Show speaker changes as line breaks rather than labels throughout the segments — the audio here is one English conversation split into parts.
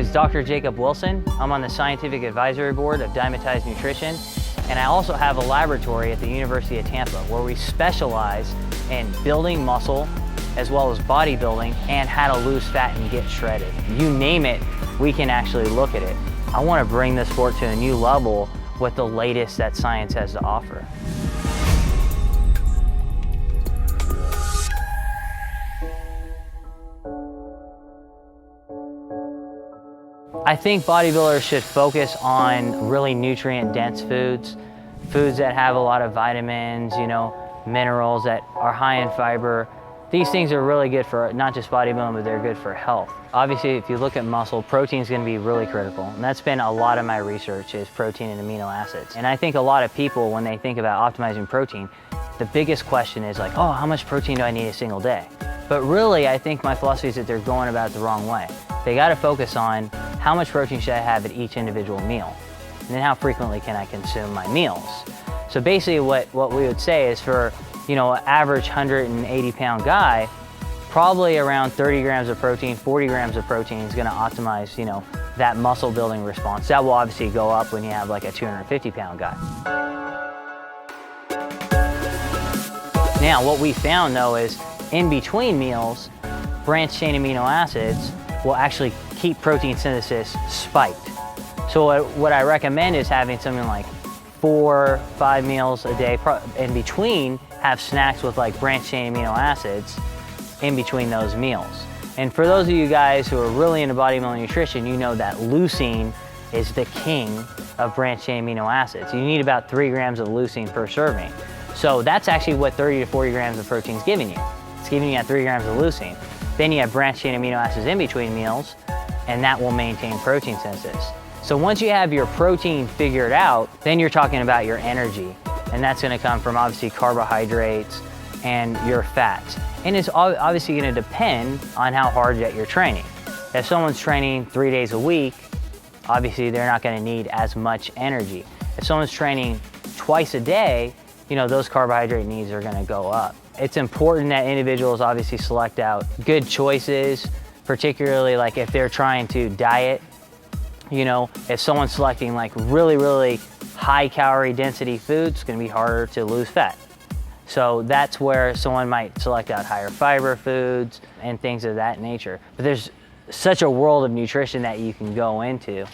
is Dr. Jacob Wilson. I'm on the Scientific Advisory Board of Dymatize Nutrition, and I also have a laboratory at the University of Tampa where we specialize in building muscle as well as bodybuilding and how to lose fat and get shredded. You name it, we can actually look at it. I want to bring the sport to a new level with the latest that science has to offer. I think bodybuilders should focus on really nutrient-dense foods, foods that have a lot of vitamins, minerals that are high in fiber. These things are really good for not just bodybuilding, but they're good for health. Obviously, if you look at muscle, protein is going to be really critical. And that's been a lot of my research is protein and amino acids. And I think a lot of people, when they think about optimizing protein, the biggest question is like, oh, how much protein do I need a single day? But really, I think my philosophy is that they're going about it the wrong way. They got to focus on how much protein should I have at each individual meal? And then how frequently can I consume my meals? So basically what we would say is for an average 180-pound guy, probably around 30 grams of protein, 40 grams of protein is gonna optimize, that muscle building response. That will obviously go up when you have like a 250-pound guy. Now, what we found though is in between meals, branched chain amino acids will actually keep protein synthesis spiked. So what I recommend is having something like 4-5 meals a day in between, have snacks with like branched chain amino acids in between those meals. And for those of you guys who are really into bodybuilding nutrition, you know that leucine is the king of branched chain amino acids. You need about 3 grams of leucine per serving. So that's actually what 30 to 40 grams of protein is giving you. It's giving you 3 grams of leucine. Then you have branched chain amino acids in between meals, and that will maintain protein synthesis. So once you have your protein figured out, then you're talking about your energy. And that's gonna come from obviously carbohydrates and your fats. And it's obviously gonna depend on how hard that you're training. If someone's training 3 days a week, obviously they're not gonna need as much energy. If someone's training twice a day, those carbohydrate needs are gonna go up. It's important that individuals obviously select out good choices, particularly like if they're trying to diet. If someone's selecting like really high calorie density foods, it's gonna be harder to lose fat. So that's where someone might select out higher fiber foods and things of that nature. But there's such a world of nutrition that you can go into.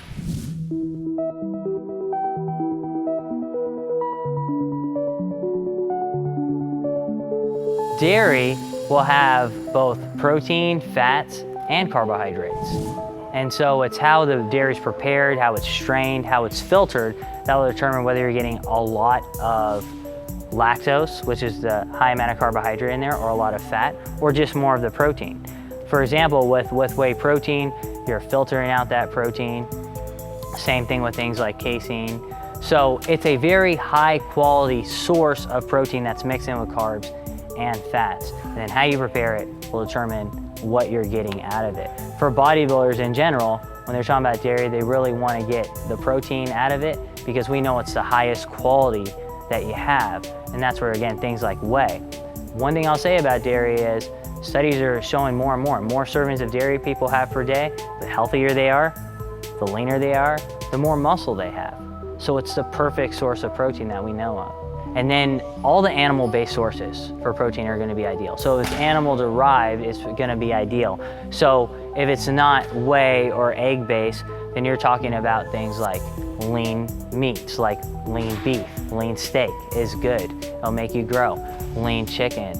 Dairy will have both protein, fats, and carbohydrates. And so it's how the dairy is prepared, how it's strained, how it's filtered, that will determine whether you're getting a lot of lactose, which is the high amount of carbohydrate in there, or a lot of fat, or just more of the protein. For example, with whey protein, you're filtering out that protein. Same thing with things like casein. So it's a very high quality source of protein that's mixed in with carbs and fats. And then how you prepare it will determine what you're getting out of it. For bodybuilders in general, when they're talking about dairy, they really want to get the protein out of it because we know it's the highest quality that you have. And that's where, again, things like whey. One thing I'll say about dairy is studies are showing more and more servings of dairy people have per day, the healthier they are, the leaner they are, the more muscle they have. So it's the perfect source of protein that we know of. And then all the animal-based sources for protein are gonna be ideal. So if it's animal-derived, it's gonna be ideal. So if it's not whey or egg-based, then you're talking about things like lean meats, like lean beef, lean steak is good. It'll make you grow. Lean chicken,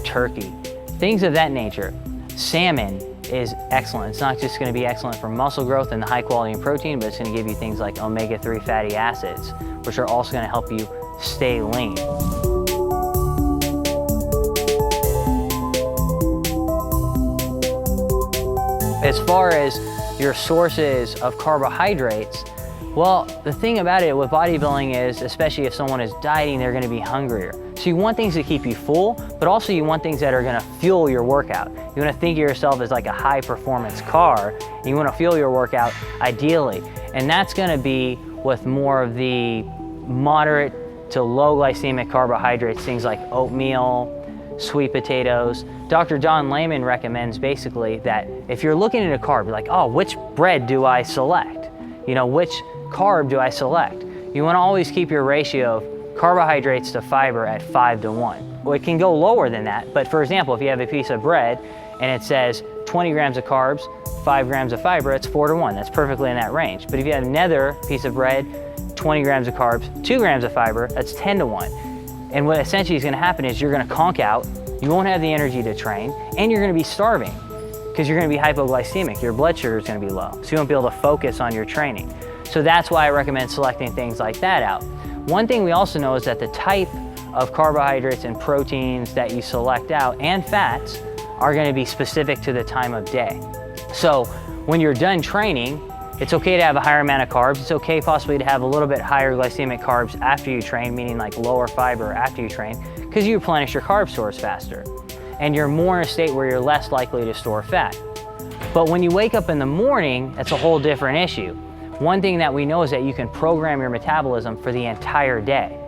turkey, things of that nature. Salmon is excellent. It's not just gonna be excellent for muscle growth and the high quality in protein, but it's gonna give you things like omega-3 fatty acids, which are also gonna help you stay lean. As far as your sources of carbohydrates, well, the thing about it with bodybuilding is, especially if someone is dieting, they're gonna be hungrier. So you want things to keep you full, but also you want things that are gonna fuel your workout. You wanna think of yourself as like a high performance car, and you wanna fuel your workout ideally. And that's gonna be with more of the moderate to low glycemic carbohydrates, things like oatmeal, sweet potatoes. Dr. Don Layman recommends basically that if you're looking at a carb, you're like, oh, which bread do I select? You know, which carb do I select? You want to always keep your ratio of carbohydrates to fiber at 5 to 1. Well, it can go lower than that, but for example, if you have a piece of bread and it says 20 grams of carbs, 5 grams of fiber, it's 4 to 1. That's perfectly in that range. But if you have another piece of bread, 20 grams of carbs, 2 grams of fiber, that's 10 to 1. And what essentially is going to happen is you're going to conk out, you won't have the energy to train, and you're going to be starving because you're going to be hypoglycemic. Your blood sugar is going to be low, so you won't be able to focus on your training. So that's why I recommend selecting things like that out. One thing we also know is that the type of carbohydrates and proteins that you select out and fats are going to be specific to the time of day. So when you're done training, it's okay to have a higher amount of carbs. It's okay possibly to have a little bit higher glycemic carbs after you train, meaning like lower fiber after you train, because you replenish your carb stores faster. And you're more in a state where you're less likely to store fat. But when you wake up in the morning, it's a whole different issue. One thing that we know is that you can program your metabolism for the entire day.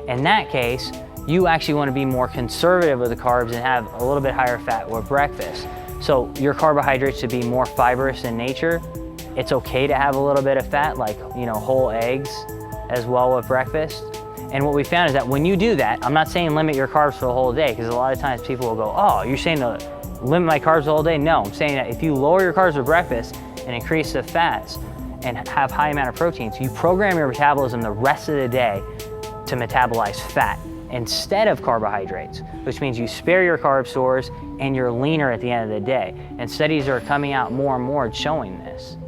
In that case, you actually want to be more conservative with the carbs and have a little bit higher fat with breakfast. So your carbohydrates should be more fibrous in nature. It's okay to have a little bit of fat, like, you know, whole eggs as well with breakfast. And what we found is that when you do that, I'm not saying limit your carbs for the whole day, because a lot of times people will go, oh, you're saying to limit my carbs the whole day? No, I'm saying that if you lower your carbs with breakfast and increase the fats and have high amount of proteins, you program your metabolism the rest of the day to metabolize fat instead of carbohydrates, which means you spare your carb stores and you're leaner at the end of the day. And studies are coming out more and more showing this.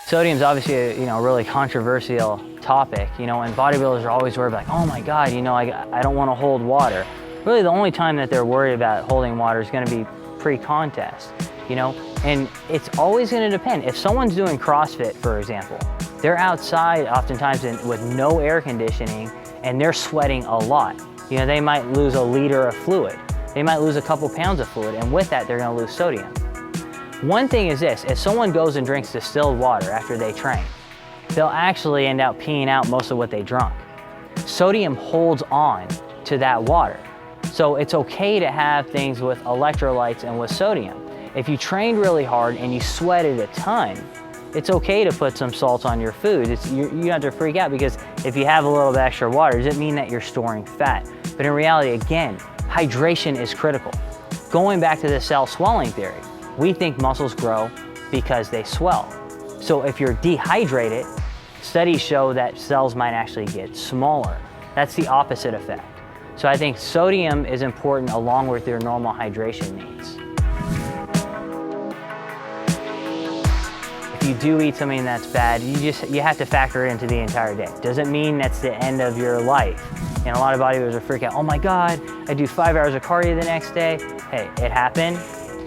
Sodium is obviously a really controversial topic, and bodybuilders are always worried like, oh my God, I don't want to hold water. Really the only time that they're worried about holding water is going to be pre-contest, and it's always going to depend. If someone's doing CrossFit, for example, they're outside oftentimes with no air conditioning and they're sweating a lot. They might lose a liter of fluid. They might lose a couple pounds of fluid, and with that, they're going to lose sodium. One thing is this: if someone goes and drinks distilled water after they train, they'll actually end up peeing out most of what they drunk. Sodium holds on to that water. So it's okay to have things with electrolytes and with sodium. If you trained really hard and you sweated a ton, it's okay to put some salt on your food. You don't have to freak out, because if you have a little bit extra water, it doesn't mean that you're storing fat. But in reality, again, hydration is critical. Going back to the cell swelling theory, we think muscles grow because they swell. So if you're dehydrated, studies show that cells might actually get smaller. That's the opposite effect. So I think sodium is important along with your normal hydration needs. If you do eat something that's bad, you have to factor it into the entire day. Doesn't mean that's the end of your life. And a lot of bodybuilders are freaking out, oh my God, I do 5 hours of cardio the next day. Hey, it happened.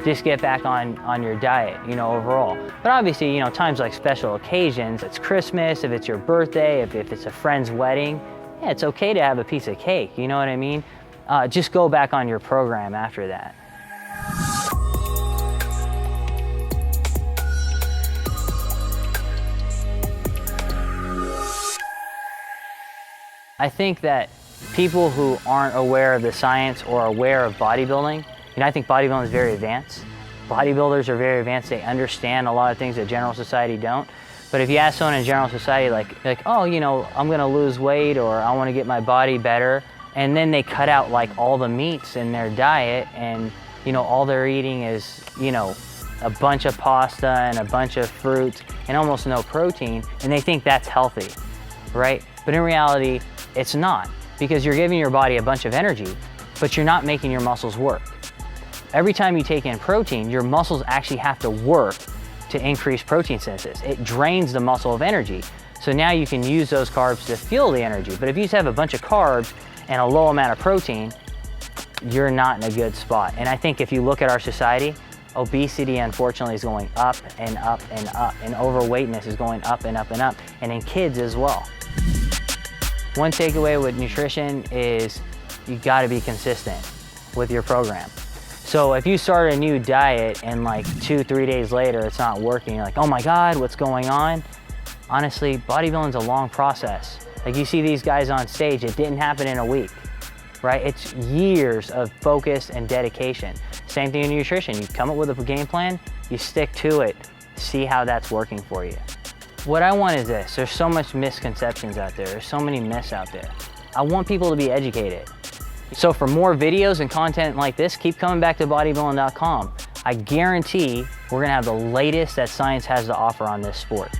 Just get back on your diet, overall. But obviously, times like special occasions, it's Christmas, if it's your birthday, if it's a friend's wedding, yeah, it's okay to have a piece of cake, you know what I mean? Just go back on your program after that. I think that people who aren't aware of the science or aware of bodybuilding, I think bodybuilding is very advanced. Bodybuilders are very advanced. They understand a lot of things that general society don't. But if you ask someone in general society, like oh, I'm going to lose weight, or I want to get my body better, and then they cut out like all the meats in their diet, and all they're eating is a bunch of pasta and a bunch of fruit and almost no protein, and they think that's healthy, right? But in reality, it's not, because you're giving your body a bunch of energy, but you're not making your muscles work. Every time you take in protein, your muscles actually have to work to increase protein synthesis. It drains the muscle of energy. So now you can use those carbs to fuel the energy. But if you just have a bunch of carbs and a low amount of protein, you're not in a good spot. And I think if you look at our society, obesity unfortunately is going up and up and up, and overweightness is going up and up and up, and in kids as well. One takeaway with nutrition is you gotta be consistent with your program. So if you start a new diet and like 2-3 days later it's not working, you're like, oh my God, what's going on? Honestly, bodybuilding's a long process. Like you see these guys on stage, it didn't happen in a week, right? It's years of focus and dedication. Same thing in nutrition. You come up with a game plan, you stick to it, see how that's working for you. What I want is this. There's so much misconceptions out there. There's so many myths out there. I want people to be educated. So for more videos and content like this, keep coming back to bodybuilding.com. I guarantee we're gonna have the latest that science has to offer on this sport.